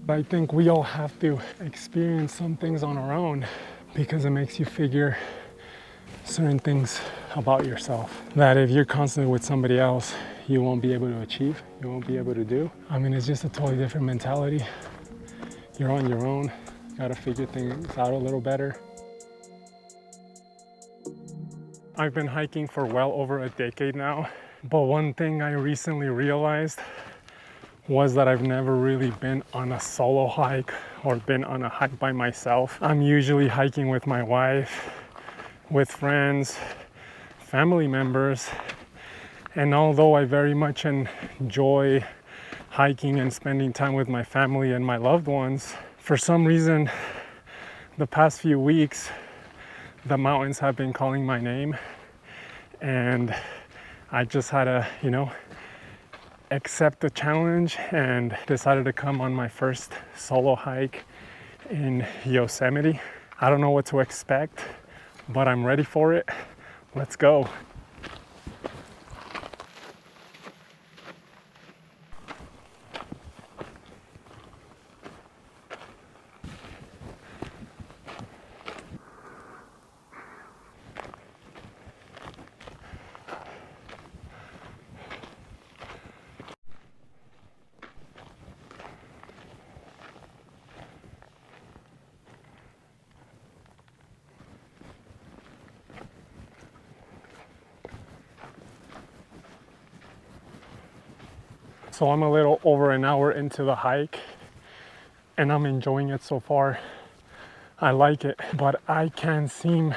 I think we all have to experience some things on our own because it makes you figure certain things about yourself that if you're constantly with somebody else, you won't be able to achieve, you won't be able to do. I mean, it's just a totally different mentality. You're on your own, you gotta figure things out a little better. I've been hiking for well over a decade now, but one thing I recently realized was that I've never really been on a solo hike or been on a hike by myself. I'm usually hiking with my wife, with friends, family members, and although I very much enjoy hiking and spending time with my family and my loved ones, for some reason the past few weeks the mountains have been calling my name, and I just had to, accept the challenge and decided to come on my first solo hike in Yosemite. I don't know what to expect, but I'm ready for it. Let's go. So I'm a little over an hour into the hike and I'm enjoying it so far. I like it, but I can't seem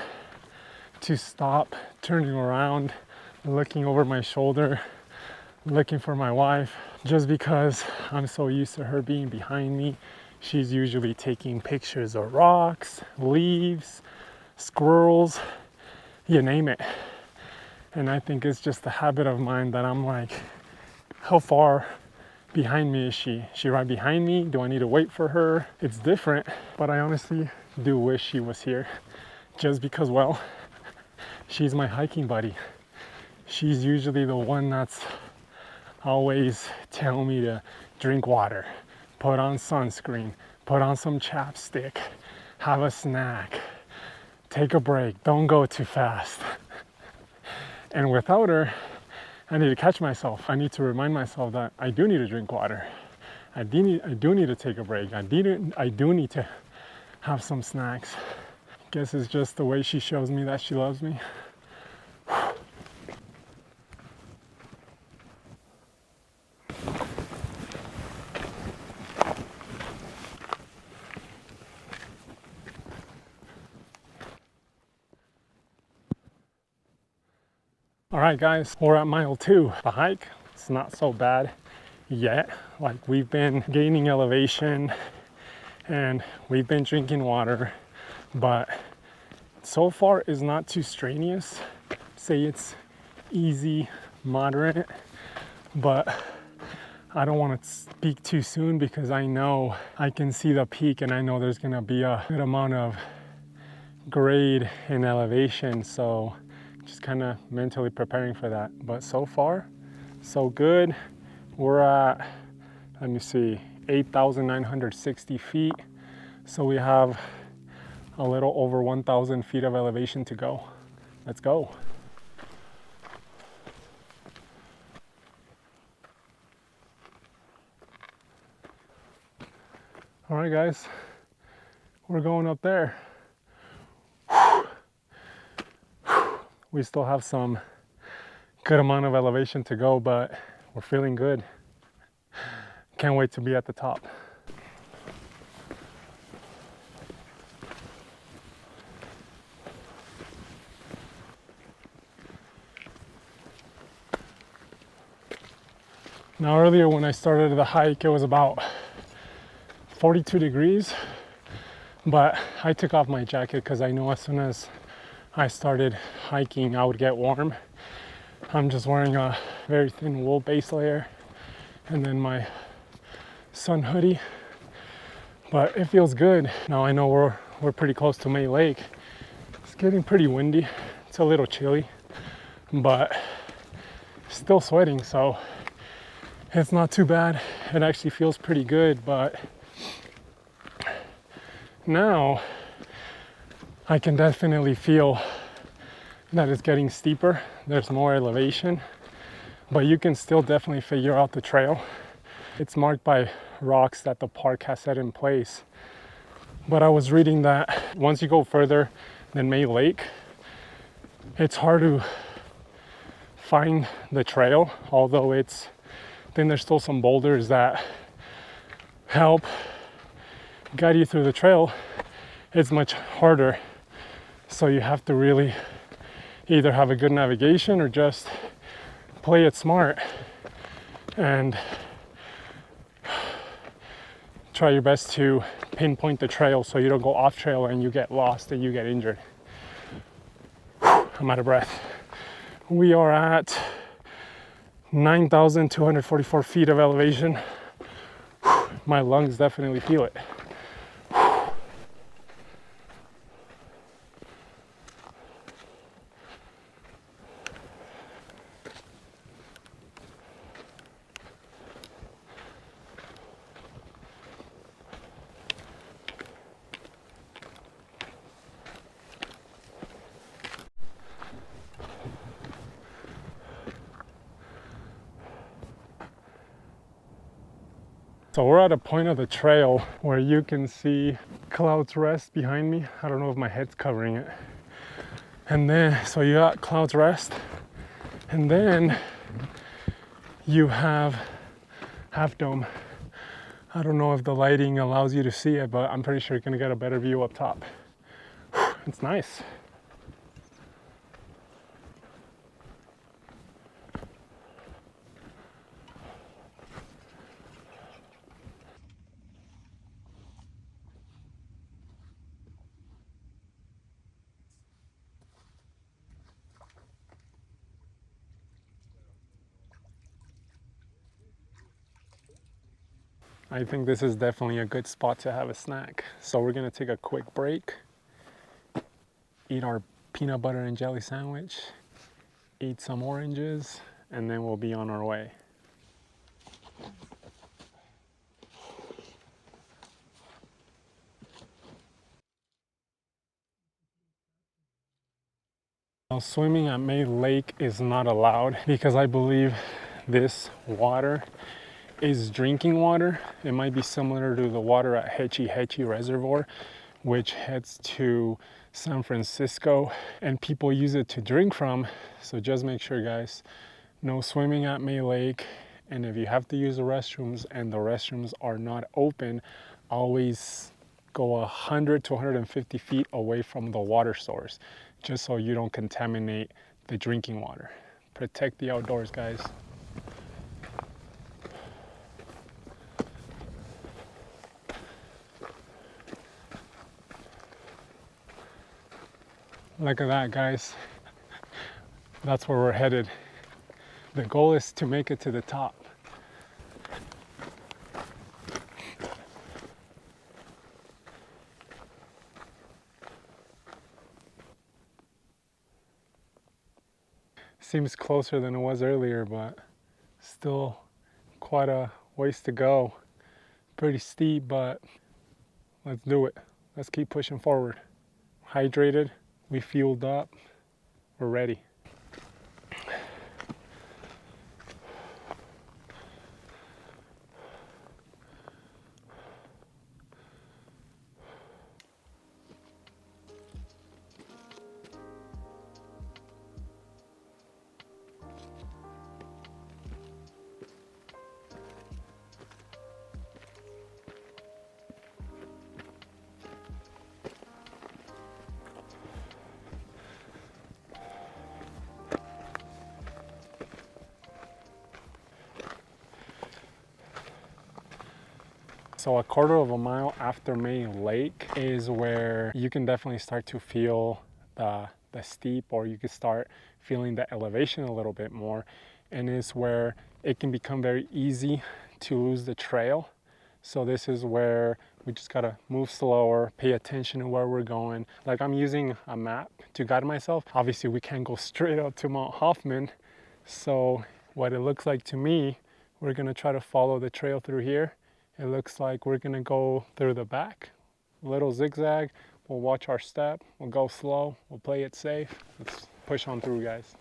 to stop turning around, looking over my shoulder, looking for my wife, just because I'm so used to her being behind me. She's usually taking pictures of rocks, leaves, squirrels, you name it. And I think it's just a habit of mine that I'm like, how far behind me is she? Is she right behind me? Do I need to wait for her? It's different, but I honestly do wish she was here, just because, well, she's my hiking buddy. She's usually the one that's always telling me to drink water, put on sunscreen, put on some chapstick, have a snack, take a break, don't go too fast. And without her, I need to catch myself. I need to remind myself that I do need to drink water. I do need to take a break. I do need to have some snacks. Guess it's just the way she shows me that she loves me. All right, guys, we're at mile 2. The hike, it's not so bad yet. Like, we've been gaining elevation and we've been drinking water, but so far is not too strenuous. Say it's easy, moderate, but I don't want to speak too soon because I know I can see the peak and I know there's gonna be a good amount of grade and elevation, so just kind of mentally preparing for that. But so far, so good. We're at, let me see, 8,960 feet. So we have a little over 1,000 feet of elevation to go. Let's go. All right, guys, we're going up there. We still have some good amount of elevation to go, but we're feeling good. Can't wait to be at the top. Now, earlier when I started the hike, it was about 42 degrees, but I took off my jacket because I know as soon as I started hiking, I would get warm. I'm just wearing a very thin wool base layer and then my sun hoodie, but it feels good. Now I know we're pretty close to May Lake. It's getting pretty windy. It's a little chilly, but still sweating, so it's not too bad. It actually feels pretty good, but Now I can definitely feel that it's getting steeper. There's more elevation, but you can still definitely figure out the trail. It's marked by rocks that the park has set in place. But I was reading that once you go further than May Lake, it's hard to find the trail, although I think there's still some boulders that help guide you through the trail. It's much harder. So you have to really either have a good navigation or just play it smart and try your best to pinpoint the trail so you don't go off trail and you get lost and you get injured. I'm out of breath. We are at 9,244 feet of elevation. My lungs definitely feel it. So we're at a point of the trail where you can see Clouds Rest behind me. I don't know if my head's covering it. And then, so you got Clouds Rest, and then you have Half Dome. I don't know if the lighting allows you to see it, but I'm pretty sure you're gonna get a better view up top. It's nice. I think this is definitely a good spot to have a snack. So we're gonna take a quick break, eat our peanut butter and jelly sandwich, eat some oranges, and then we'll be on our way. Now, swimming at May Lake is not allowed because I believe this water is drinking water. It might be similar to the water at Hetchy Hetchy Reservoir, which heads to San Francisco, and people use it to drink from. So just make sure, guys, no swimming at May Lake. And if you have to use the restrooms and the restrooms are not open, always go 100 to 150 feet away from the water source, just so you don't contaminate the drinking water. Protect the outdoors, guys. Look at that, guys. That's where we're headed. The goal is to make it to the top. Seems closer than it was earlier, but still quite a ways to go. Pretty steep, but let's do it. Let's keep pushing forward. Hydrated, we fueled up, we're ready. So a quarter of a mile after May Lake is where you can definitely start to feel the steep, or you can start feeling the elevation a little bit more, and is where it can become very easy to lose the trail. So this is where we just gotta move slower, pay attention to where we're going. Like, I'm using a map to guide myself. Obviously we can't go straight up to Mount Hoffman, so what it looks like to me, we're gonna try to follow the trail through here It looks like we're gonna go through the back, a little zigzag. We'll watch our step, we'll go slow, we'll play it safe. Let's push on through, guys.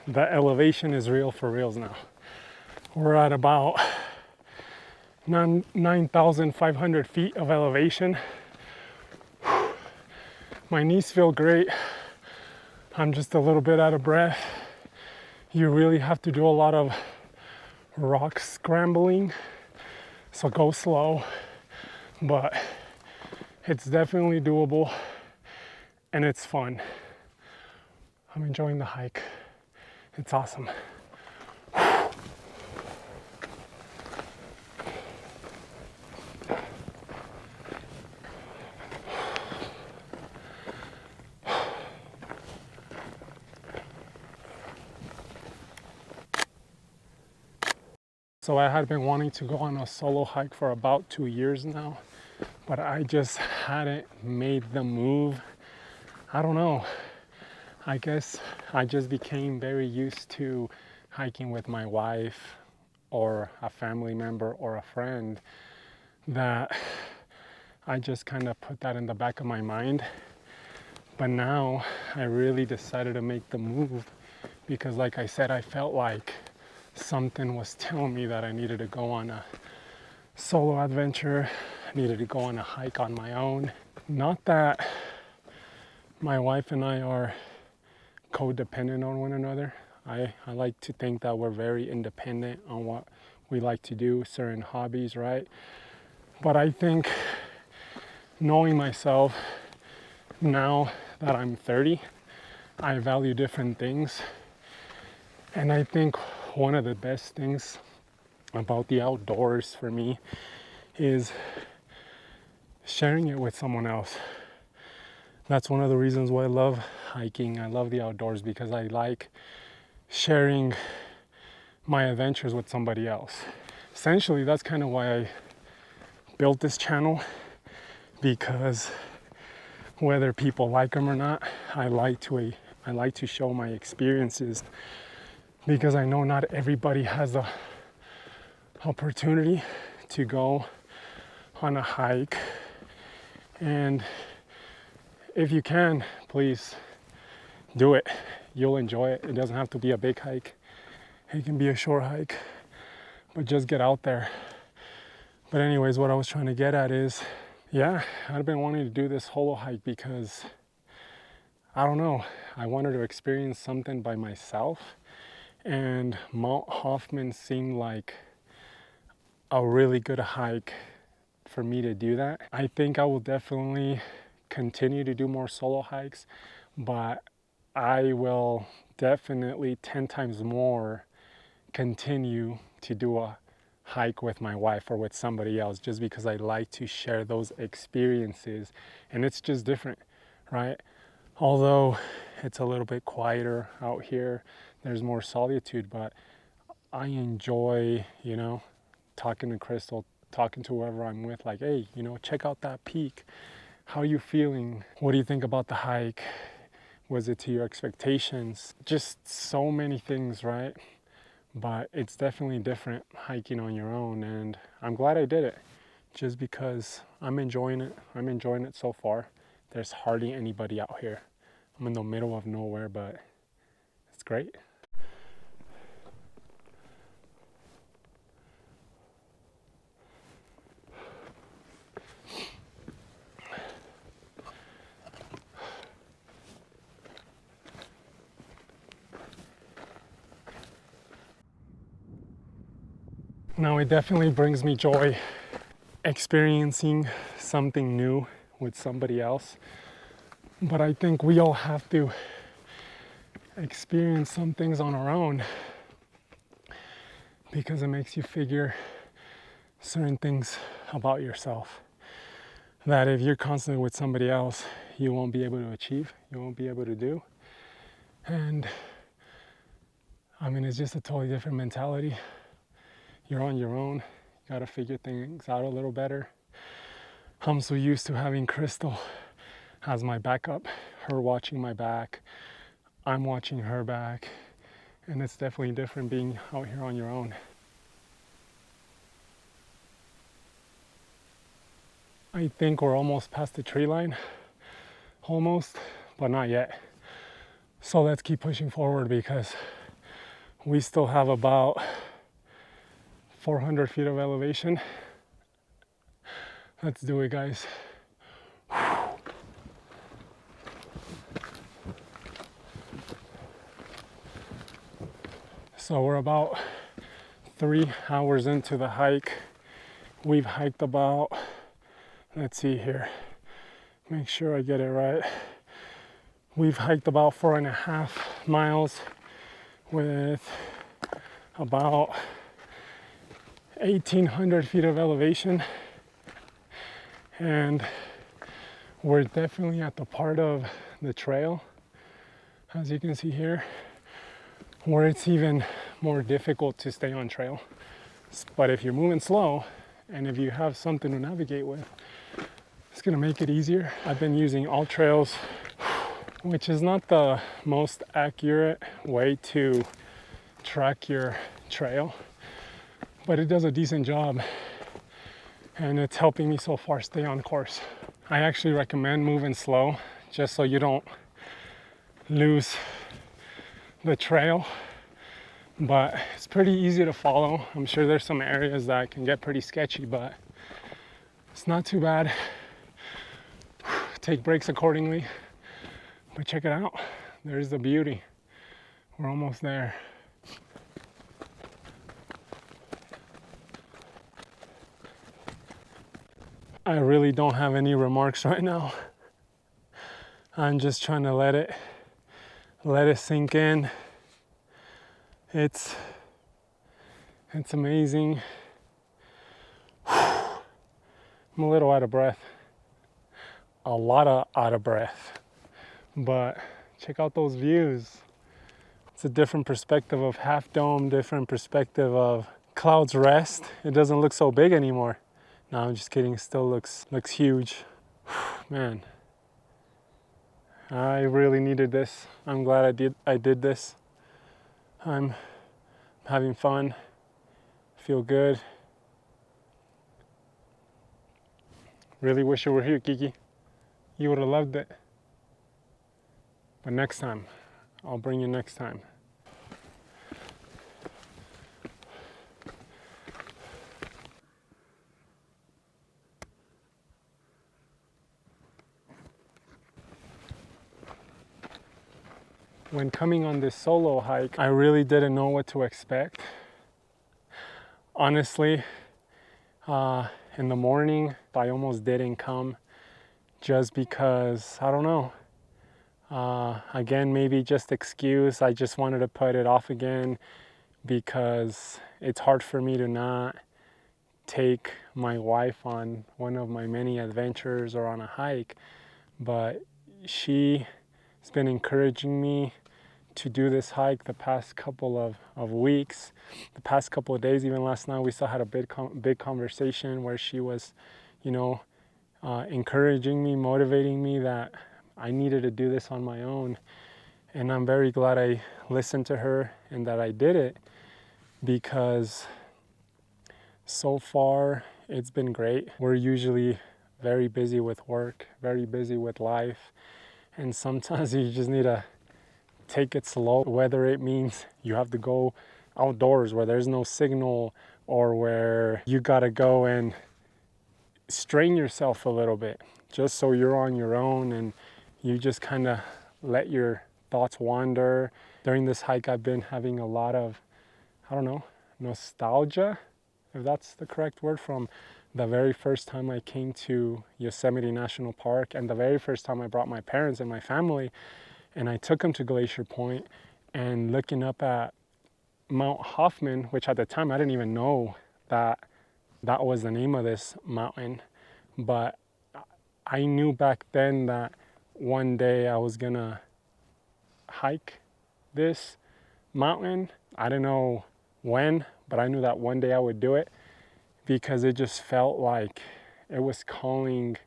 The elevation is real for reals now. We're at about 9,500 feet of elevation. My knees feel great. I'm just a little bit out of breath. You really have to do a lot of rock scrambling, so go slow, but it's definitely doable and it's fun. I'm enjoying the hike. It's awesome. So I had been wanting to go on a solo hike for about 2 years now, but I just hadn't made the move. I don't know. I guess I just became very used to hiking with my wife or a family member or a friend, that I just kind of put that in the back of my mind. But now I really decided to make the move because, like I said, I felt like something was telling me that I needed to go on a solo adventure. I needed to go on a hike on my own. Not that my wife and I are codependent on one another. I like to think that we're very independent on what we like to do, certain hobbies, right? But I think, knowing myself now that I'm 30, I value different things. And I think one of the best things about the outdoors for me is sharing it with someone else. That's one of the reasons why I love hiking. I love the outdoors because I like sharing my adventures with somebody else. Essentially, that's kind of why I built this channel, because whether people like them or not, I like to show my experiences, because I know not everybody has the opportunity to go on a hike. And if you can, please do it. You'll enjoy it. It doesn't have to be a big hike. It can be a short hike, but just get out there. But anyways, what I was trying to get at is, yeah, I've been wanting to do this solo hike because, I don't know, I wanted to experience something by myself, and Mount Hoffman seemed like a really good hike for me to do that. I think I will definitely continue to do more solo hikes, but I will definitely 10 times more continue to do a hike with my wife or with somebody else, just because I like to share those experiences, and it's just different, right? Although it's a little bit quieter out here, there's more solitude, but I enjoy, talking to Crystal, talking to whoever I'm with, like, hey, check out that peak. How are you feeling? What do you think about the hike? Was it to your expectations? Just so many things, right? But it's definitely different hiking on your own, and I'm glad I did it, just because I'm enjoying it. I'm enjoying it so far. There's hardly anybody out here. I'm in the middle of nowhere, but it's great. Now, it definitely brings me joy experiencing something new with somebody else, but I think we all have to experience some things on our own because it makes you figure certain things about yourself that if you're constantly with somebody else, you won't be able to achieve, you won't be able to do. And I mean, it's just a totally different mentality. You're on your own, you gotta figure things out a little better. I'm so used to having Crystal as my backup, her watching my back, I'm watching her back, and it's definitely different being out here on your own. I think we're almost past the tree line, almost, but not yet. So let's keep pushing forward because we still have about 400 feet of elevation. Let's do it, guys. So we're about 3 hours into the hike. We've hiked about, let's see here, make sure I get it right. We've hiked about 4.5 miles with about 1,800 feet of elevation. And we're definitely at the part of the trail, as you can see here, where it's even more difficult to stay on trail. But if you're moving slow and if you have something to navigate with, it's gonna make it easier. I've been using All Trails, which is not the most accurate way to track your trail, but it does a decent job and it's helping me so far stay on course. I actually recommend moving slow just so you don't lose the trail, but it's pretty easy to follow. I'm sure there's some areas that can get pretty sketchy, but it's not too bad. Take breaks accordingly, but check it out. There's the beauty. We're almost there. I really don't have any remarks right now. I'm just trying to let it sink in. It's amazing. I'm a little out of breath. A lot out of breath. But check out those views. It's a different perspective of Half Dome, different perspective of Cloud's Rest. It doesn't look so big anymore. No, I'm just kidding. It still looks huge. Man, I really needed this. I'm glad I did this. I'm having fun. Feel good. Really wish you were here, Kiki. You would have loved it. But next time, I'll bring you next time. When coming on this solo hike, I really didn't know what to expect. Honestly, in the morning, I almost didn't come just because, I don't know. Again, maybe just excuse. I just wanted to put it off again because it's hard for me to not take my wife on one of my many adventures or on a hike. But she's been encouraging me to do this hike the past couple of weeks, the past couple of days. Even last night we still had a big conversation where she was, encouraging me, motivating me that I needed to do this on my own. And I'm very glad I listened to her and that I did it, because so far it's been great. We're usually very busy with work, very busy with life, and sometimes you just need to take it slow, whether it means you have to go outdoors where there's no signal, or where you gotta go and strain yourself a little bit just so you're on your own and you just kind of let your thoughts wander. During this hike, I've been having a lot of, I don't know, nostalgia, if that's the correct word, from the very first time I came to Yosemite National Park and the very first time I brought my parents and my family and I took them to Glacier Point, and looking up at Mount Hoffman, which at the time I didn't even know that that was the name of this mountain, but I knew back then that one day I was gonna hike this mountain. I didn't know when, but I knew that one day I would do it because it just felt like it was calling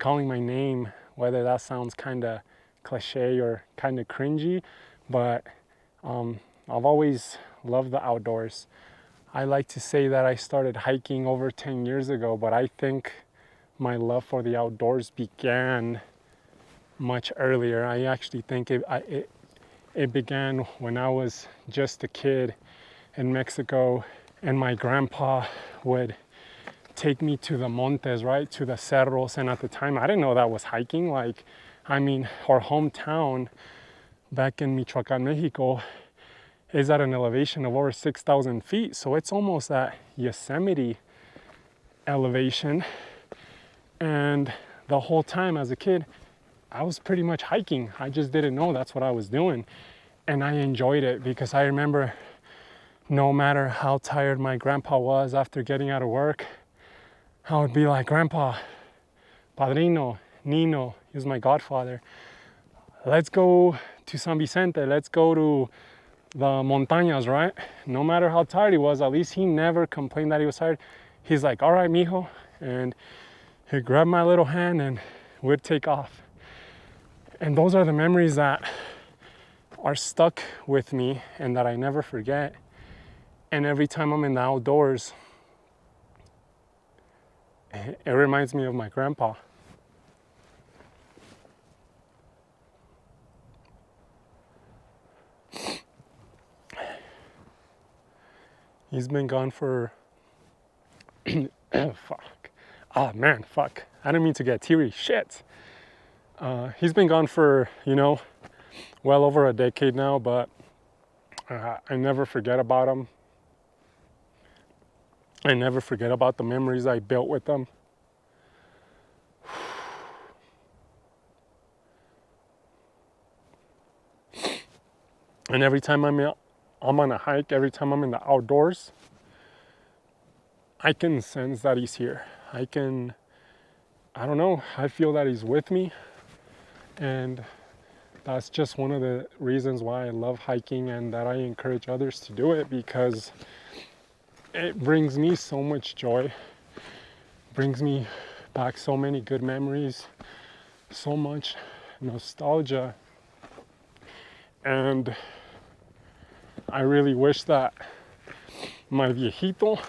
my name, whether that sounds kind of cliche or kind of cringy, but I've always loved the outdoors. I like to say that I started hiking over 10 years ago, but I think my love for the outdoors began much earlier. I actually think it began when I was just a kid in Mexico, and my grandpa would take me to the montes, right, to the cerros. And at the time, I didn't know that was hiking. Like, I mean, our hometown back in Michoacan, Mexico, is at an elevation of over 6,000 feet. So it's almost at Yosemite elevation. And the whole time as a kid, I was pretty much hiking. I just didn't know that's what I was doing. And I enjoyed it because I remember no matter how tired my grandpa was after getting out of work, I would be like, Grandpa, Padrino, Nino, he was my godfather, let's go to San Vicente, let's go to the montañas, right? No matter how tired he was, at least he never complained that he was tired. He's like, all right, mijo. And he'd grab my little hand and we'd take off. And those are the memories that are stuck with me and that I never forget. And every time I'm in the outdoors, it reminds me of my grandpa. He's been gone for, fuck. Oh man, fuck. I didn't mean to get teary, shit. He's been gone for, well over a decade now, but I never forget about him. I never forget about the memories I built with him. And every time I'm on a hike, every time I'm in the outdoors, I can sense that he's here. I don't know, I feel that he's with me. And that's just one of the reasons why I love hiking and that I encourage others to do it, because it brings me so much joy, brings me back so many good memories, so much nostalgia. And I really wish that my viejito,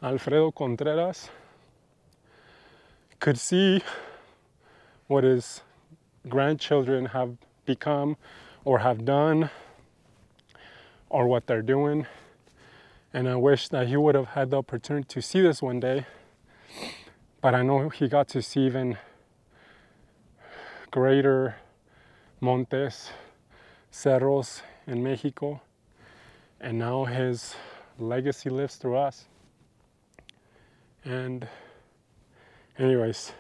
Alfredo Contreras, could see what his grandchildren have become or have done or what they're doing. And I wish that he would have had the opportunity to see this one day. But I know he got to see even greater montes, cerros in Mexico. And now his legacy lives through us. And anyways,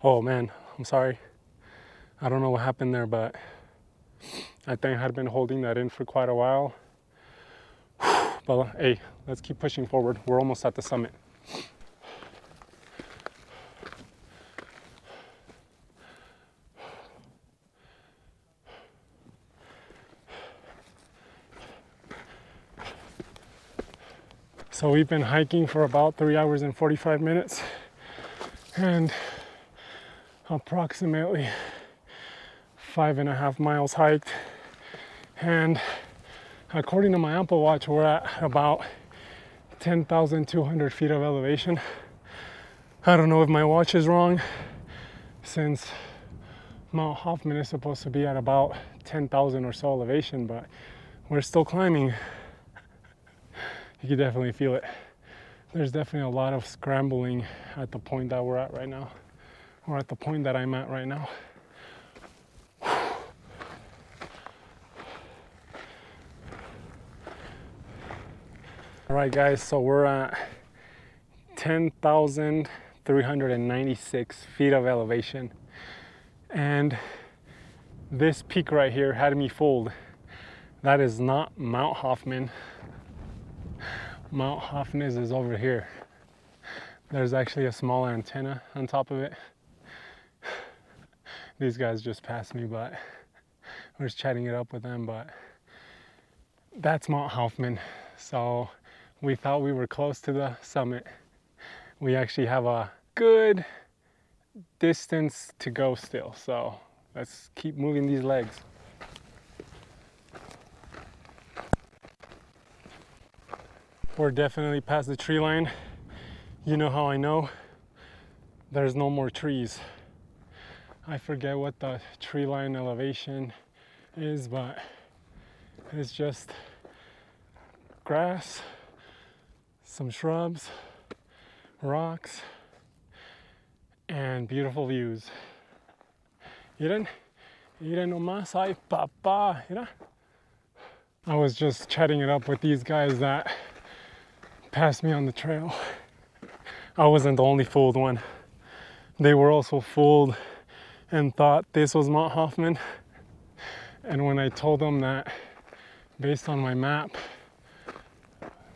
oh man, I'm sorry. I don't know what happened there, but I think I had been holding that in for quite a while. But hey, let's keep pushing forward. We're almost at the summit. So we've been hiking for about 3 hours and 45 minutes and approximately 5.5 miles hiked. And according to my Apple Watch, we're at about 10,200 feet of elevation. I don't know if my watch is wrong, since Mount Hoffman is supposed to be at about 10,000 or so elevation, but we're still climbing. You can definitely feel it. There's definitely a lot of scrambling at the point that we're at right now, or at the point that I'm at right now. All right, guys, so we're at 10,396 feet of elevation. And This peak right here had me fooled. That is not Mount Hoffman. Mount Hoffman is over here. There's actually a small antenna on top of it. These guys just passed me, but we're just chatting it up with them, but that's Mount Hoffman. So we thought we were close to the summit. We actually have a good distance to go still, so let's keep moving these legs. We're definitely past the tree line. You know how I know? There's no more trees. I forget what the tree line elevation is, but it's just grass, some shrubs, rocks, and beautiful views. Miren nomás, ay papá, mira. I was just chatting it up with these guys that passed me on the trail. I wasn't the only fooled one. They were also fooled and thought this was Mount Hoffman. And when I told them that, based on my map,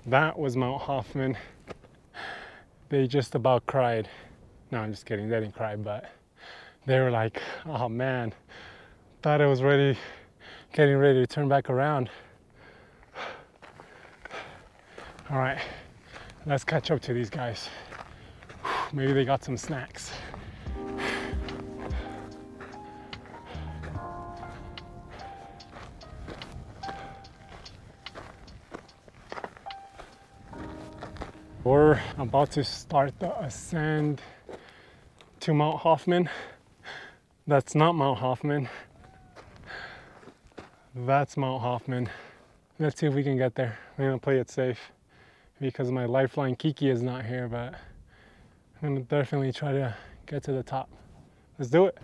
that was Mount Hoffman, they just about cried. No, I'm just kidding, they didn't cry, but they were like, oh man, thought I was getting ready to turn back around. All right, let's catch up to these guys. Maybe they got some snacks. We're about to start the ascent to Mount Hoffman. That's not Mount Hoffman. That's Mount Hoffman. Let's see if we can get there. I'm gonna play it safe because my lifeline Kiki is not here, but I'm gonna definitely try to get to the top. Let's do it.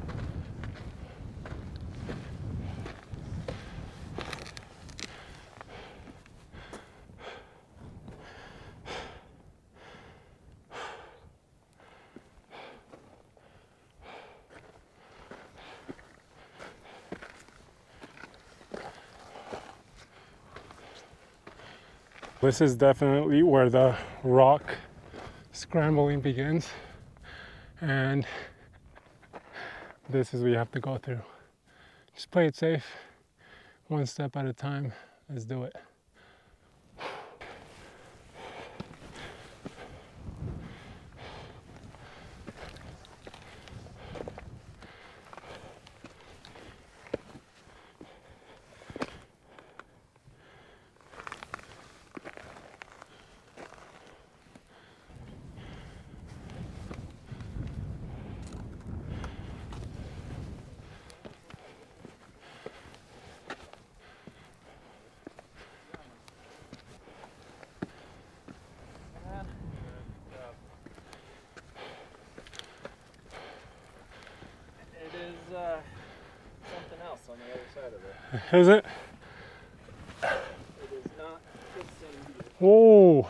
This is definitely where the rock scrambling begins, and this is what you have to go through. Just play it safe, one step at a time. Let's do it. Something else on the other side of it. Is it? It is not the same view. Whoa.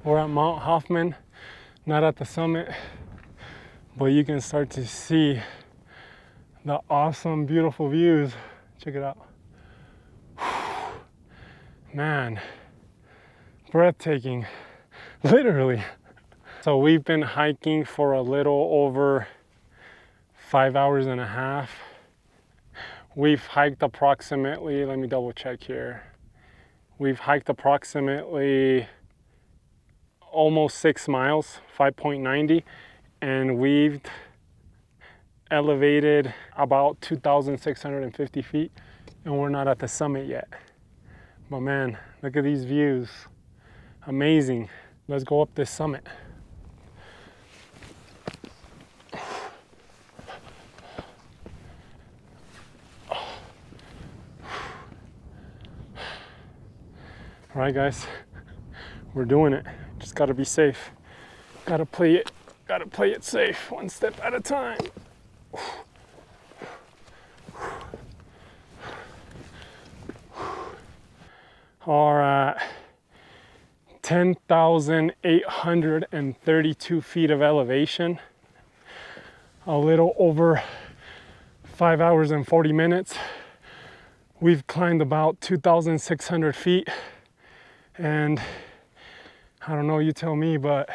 We're at Mount Hoffman, not at the summit, but you can start to see the awesome, beautiful views. Check it out. Man, breathtaking, literally. So we've been hiking for a little over 5 hours and a half. We've hiked approximately, let me double check here, We've hiked approximately almost 6 miles, 5.90, and we've elevated about 2,650 feet, and we're not at the summit yet. But man, look at these views. Amazing. Let's go up this summit. All right, guys, we're doing it. Just gotta be safe. Gotta play it safe, one step at a time. All right, 10,832 feet of elevation. A little over 5 hours and 40 minutes. We've climbed about 2,600 feet. And I don't know, you tell me, but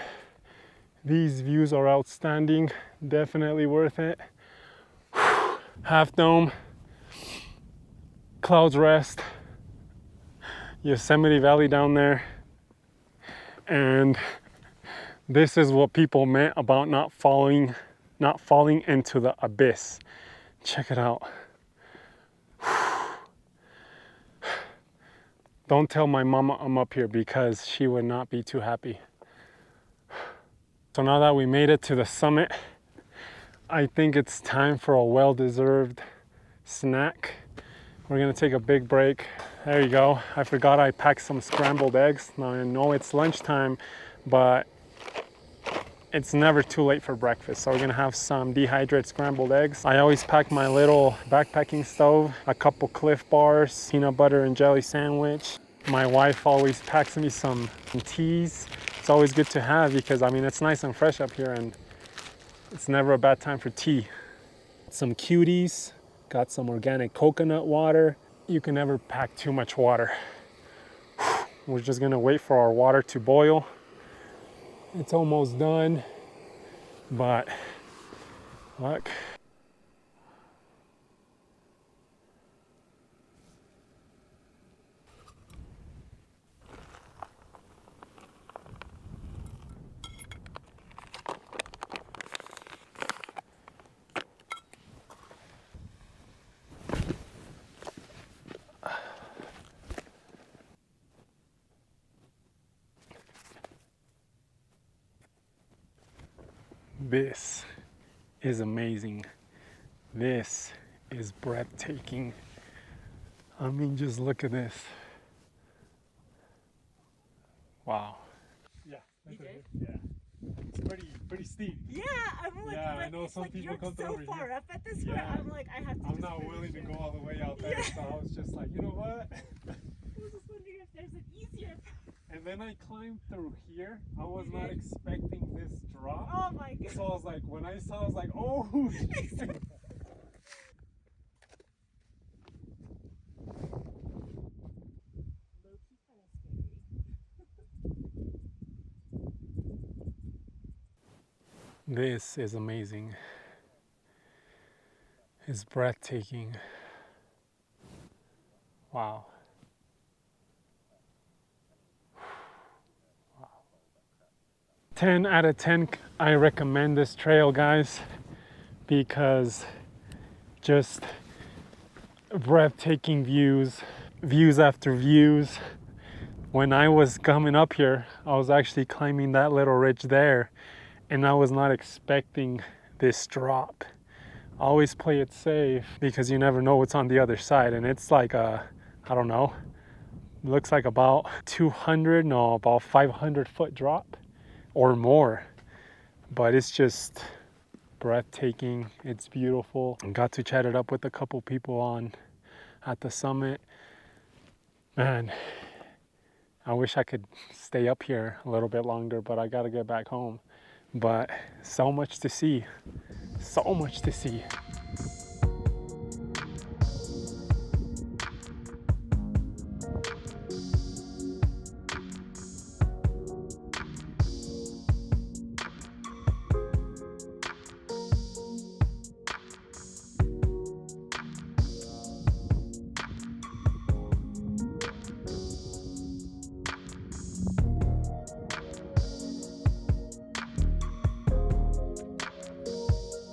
these views are outstanding. Definitely worth it. Half Dome, Clouds Rest, Yosemite Valley down there. And this is what people meant about not falling into the abyss. Check it out. Don't tell my mama I'm up here because she would not be too happy. So now that we made it to the summit, I think it's time for a well-deserved snack. We're gonna take a big break. There you go. I forgot I packed some scrambled eggs. Now I know it's lunchtime, but it's never too late for breakfast. So we're gonna have some dehydrated scrambled eggs. I always pack my little backpacking stove, a couple Cliff Bars, peanut butter and jelly sandwich. My wife always packs me some teas. It's always good to have because I mean, it's nice and fresh up here and it's never a bad time for tea. Some cuties, got some organic coconut water. You can never pack too much water. We're just gonna wait for our water to boil. It's almost done, but look. This is amazing. This is breathtaking. I mean, just look at this. Wow. Yeah, You did? yeah. It's pretty steep. Yeah, I'm like, Yeah, I but know it's some like people you're come so over far here. up at this point. Yeah. I'm like, I have to. I'm just not finish willing to it. go all the way out there, Yeah. so I was just like, you know what? I was just wondering if there's an easier. And then I climbed through here. I was You not did? expecting this drop. Oh my god. So I was like, when I saw, I was like, oh. Low-key kind of scary. This is amazing. It's breathtaking. Wow. 10 out of 10, I recommend this trail, guys, because just breathtaking views, views after views. When I was coming up here, I was actually climbing that little ridge there, and I was not expecting this drop. Always play it safe because you never know what's on the other side, and it's like I don't know, looks like about 500 foot drop or more, but it's just breathtaking. It's beautiful. I got to chat it up with a couple people at the summit. Man, I wish I could stay up here a little bit longer, but I gotta get back home. But so much to see, so much to see.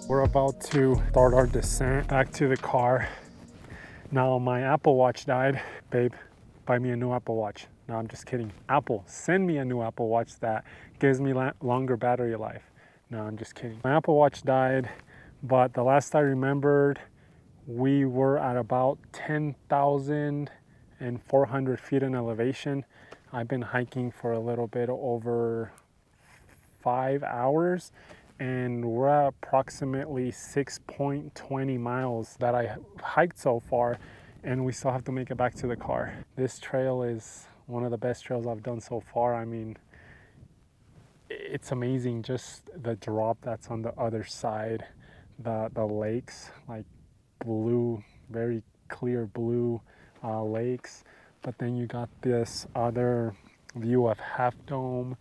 We're about to start our descent back to the car. Now my Apple Watch died. Babe, buy me a new Apple Watch. No, I'm just kidding. Apple, send me a new Apple Watch that gives me longer battery life. No, I'm just kidding. My Apple Watch died, but the last I remembered, we were at about 10,400 feet in elevation. I've been hiking for a little bit over 5 hours, and we're at approximately 6.20 miles that I hiked so far, and we still have to make it back to the car. This trail is one of the best trails I've done so far. I mean, it's amazing just the drop that's on the other side. The lakes, like blue, very clear blue lakes, but then you got this other view of Half Dome,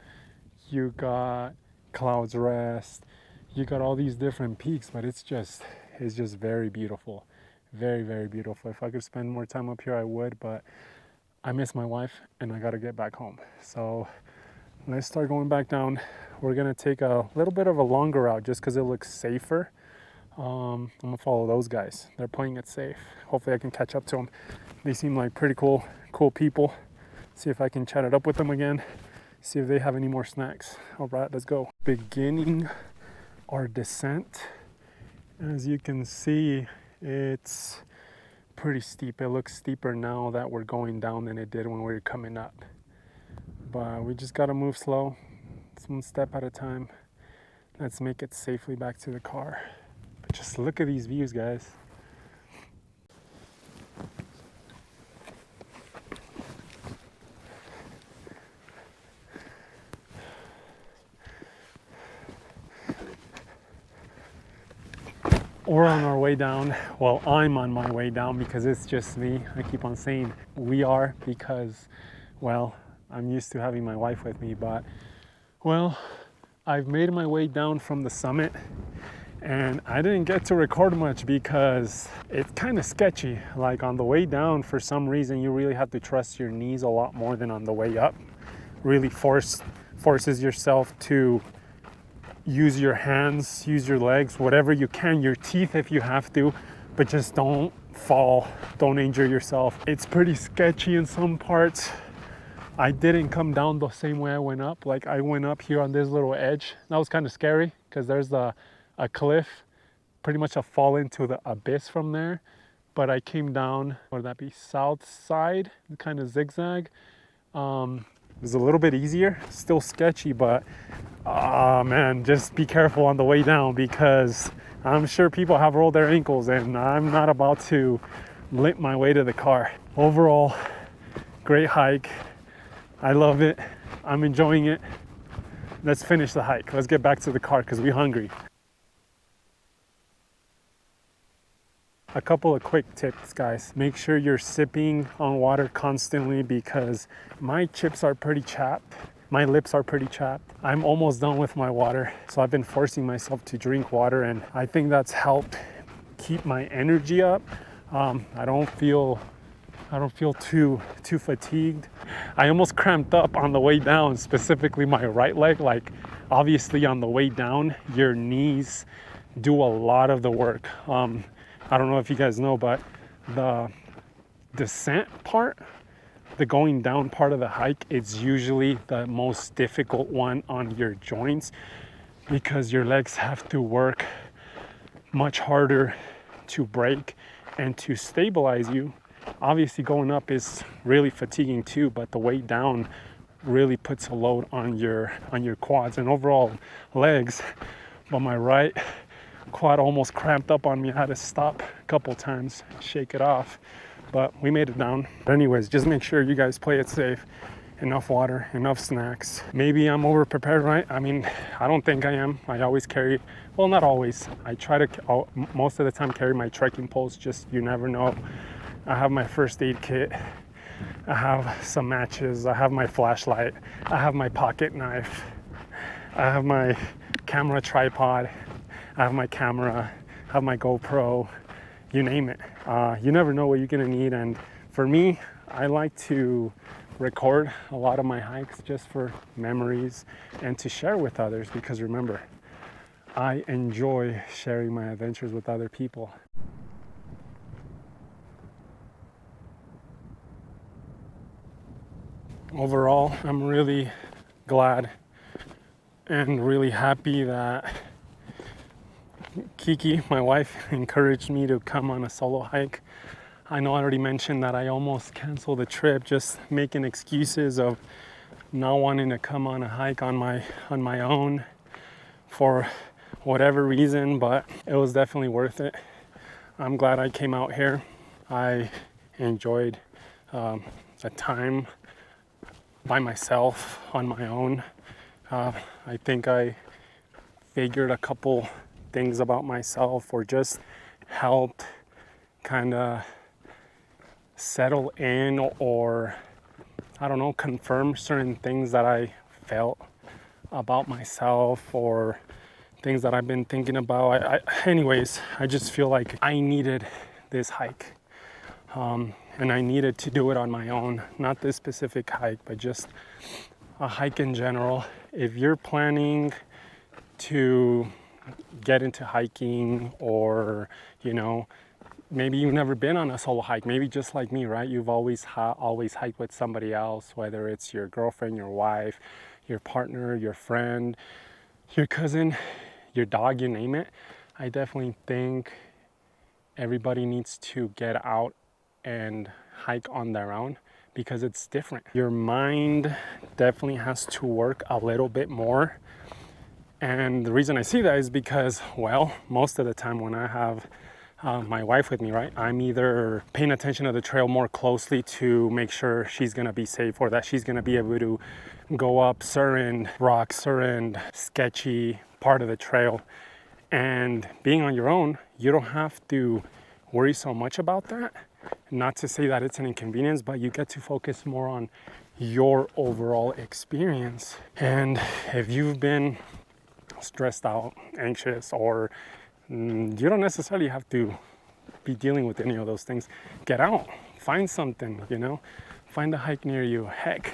you got Clouds Rest, you got all these different peaks, but it's just very beautiful. Very, very beautiful. If I could spend more time up here, I would, but I miss my wife and I gotta get back home. So let's start going back down. We're gonna take a little bit of a longer route just because it looks safer. I'm gonna follow those guys. They're playing it safe. Hopefully I can catch up to them. They seem like pretty cool people. See if I can chat it up with them again. See if they have any more snacks. All right, let's go. Beginning our descent. As you can see, it's pretty steep. It looks steeper now that we're going down than it did when we were coming up. But we just gotta move slow, one step at a time. Let's make it safely back to the car. But just look at these views, guys. We're on our way down. Well, I'm on my way down because it's just me. I keep on saying we are because, well, I'm used to having my wife with me, but, well, I've made my way down from the summit and I didn't get to record much because it's kind of sketchy. Like on the way down, for some reason, you really have to trust your knees a lot more than on the way up. Really forces yourself to use your hands, use your legs, whatever you can, your teeth if you have to, but just don't fall, don't injure yourself. It's pretty sketchy in some parts. I didn't come down the same way I went up. Like I went up here on this little edge. That was kind of scary because there's a cliff, pretty much a fall into the abyss from there. But I came down, what would that be, south side, kind of zigzag. It was a little bit easier, still sketchy, but man, just be careful on the way down because I'm sure people have rolled their ankles and I'm not about to limp my way to the car. Overall, great hike. I love it. I'm enjoying it. Let's finish the hike. Let's get back to the car because we're hungry. A couple of quick tips, guys. Make sure you're sipping on water constantly because my chips are pretty chapped. My lips are pretty chapped. I'm almost done with my water, so I've been forcing myself to drink water, and I think that's helped keep my energy up. I don't feel too fatigued. I almost cramped up on the way down, specifically my right leg. Like obviously on the way down, your knees do a lot of the work. I don't know if you guys know, but the descent part, the going down part of the hike, is usually the most difficult one on your joints because your legs have to work much harder to brake and to stabilize you. Obviously going up is really fatiguing too, but the way down really puts a load on your quads and overall legs. But my right quad almost cramped up on me. I had to stop a couple times, shake it off, but we made it down. But anyways, just make sure you guys play it safe. Enough water, enough snacks. Maybe I'm over prepared, right? I mean, I don't think I am. I always carry, well, not always. I try to most of the time carry my trekking poles, just you never know. I have my first aid kit. I have some matches. I have my flashlight. I have my pocket knife. I have my camera tripod. I have my camera, I have my GoPro, you name it. You never know what you're gonna need. And for me, I like to record a lot of my hikes just for memories and to share with others because remember, I enjoy sharing my adventures with other people. Overall, I'm really glad and really happy that Kiki, my wife, encouraged me to come on a solo hike. I know I already mentioned that I almost canceled the trip, just making excuses of not wanting to come on a hike on my own for whatever reason, but it was definitely worth it. I'm glad I came out here. I enjoyed the time by myself on my own. I think I figured a couple things about myself, or just helped kind of settle in, or I don't know, confirm certain things that I felt about myself, or things that I've been thinking about. Anyways, I just feel like I needed this hike. And I needed to do it on my own, not this specific hike, but just a hike in general. If you're planning to get into hiking, or, you know, maybe you've never been on a solo hike, maybe just like me, right? You've always hiked with somebody else, whether it's your girlfriend, your wife, your partner, your friend, your cousin, your dog, you name it. I definitely think everybody needs to get out and hike on their own, because it's different. Your mind definitely has to work a little bit more. And the reason I see that is because, well, most of the time when I have my wife with me, right, I'm either paying attention to the trail more closely to make sure she's gonna be safe, or that she's gonna be able to go up certain rocks, certain sketchy part of the trail. And being on your own, you don't have to worry so much about that. Not to say that it's an inconvenience, but you get to focus more on your overall experience. And if you've been stressed out, anxious, or you don't necessarily have to be dealing with any of those things, get out, find something, you know, find a hike near you. Heck,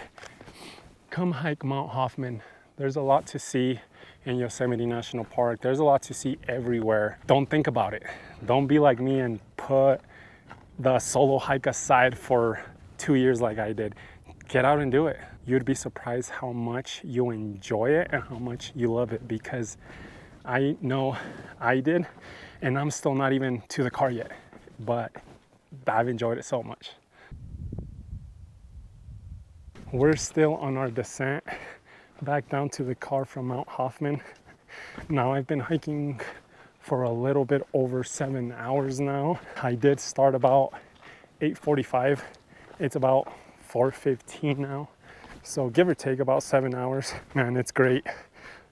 come hike Mount Hoffman. There's a lot to see in Yosemite National Park. There's a lot to see everywhere. Don't think about it. Don't be like me and put the solo hike aside for 2 years like I did. Get out and do it. You'd be surprised how much you enjoy it and how much you love it, because I know I did, and I'm still not even to the car yet, but I've enjoyed it so much. We're still on our descent back down to the car from Mount Hoffman. Now, I've been hiking for a little bit over 7 hours now. I did start about 8:45. It's about 4:15 now. So give or take about 7 hours. Man, it's great.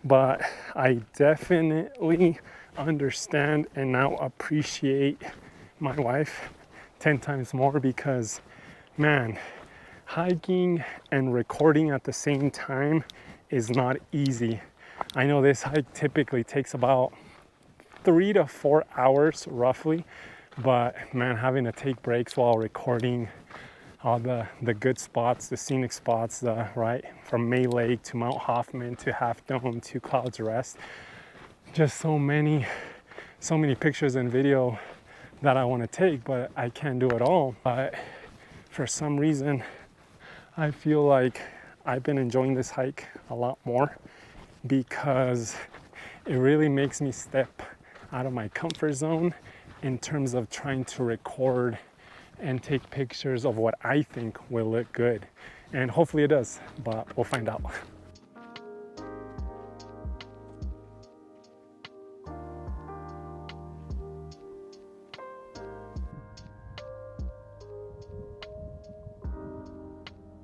But I definitely understand and now appreciate my wife 10 times more, because, man, hiking and recording at the same time is not easy. I know this hike typically takes about 3 to 4 hours roughly, but man, having to take breaks while recording all the good spots, the scenic spots, right, from May Lake to Mount Hoffman to Half Dome to Clouds Rest, just so many pictures and video that I want to take, but I can't do it all. But for some reason, I feel like I've been enjoying this hike a lot more, because it really makes me step out of my comfort zone in terms of trying to record and take pictures of what I think will look good. And hopefully it does, but we'll find out.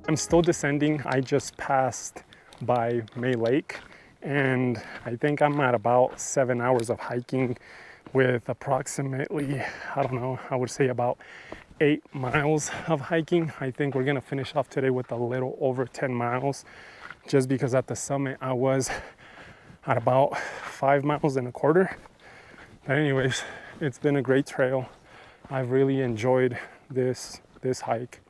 I'm still descending. I just passed by May Lake, and I think I'm at about 7 hours of hiking with approximately, I don't know, I would say about 8 miles of hiking. I think we're gonna finish off today with a little over 10 miles, just because at the summit I was at about 5 miles and a quarter. But anyways, it's been a great trail. I've really enjoyed this hike.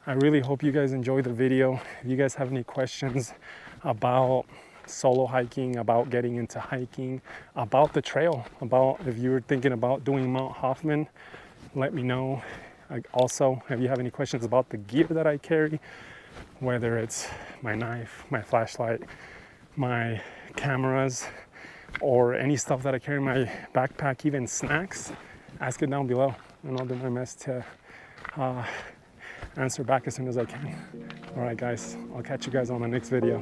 I really hope you guys enjoyed the video. If you guys have any questions about solo hiking, about getting into hiking, about the trail, about if you're thinking about doing Mount Hoffman, let me know. Also, if you have any questions about the gear that I carry, whether it's my knife, my flashlight, my cameras, or any stuff that I carry in my backpack, even snacks, ask it down below and I'll do my best to answer back as soon as I can. All right, guys, I'll catch you guys on the next video.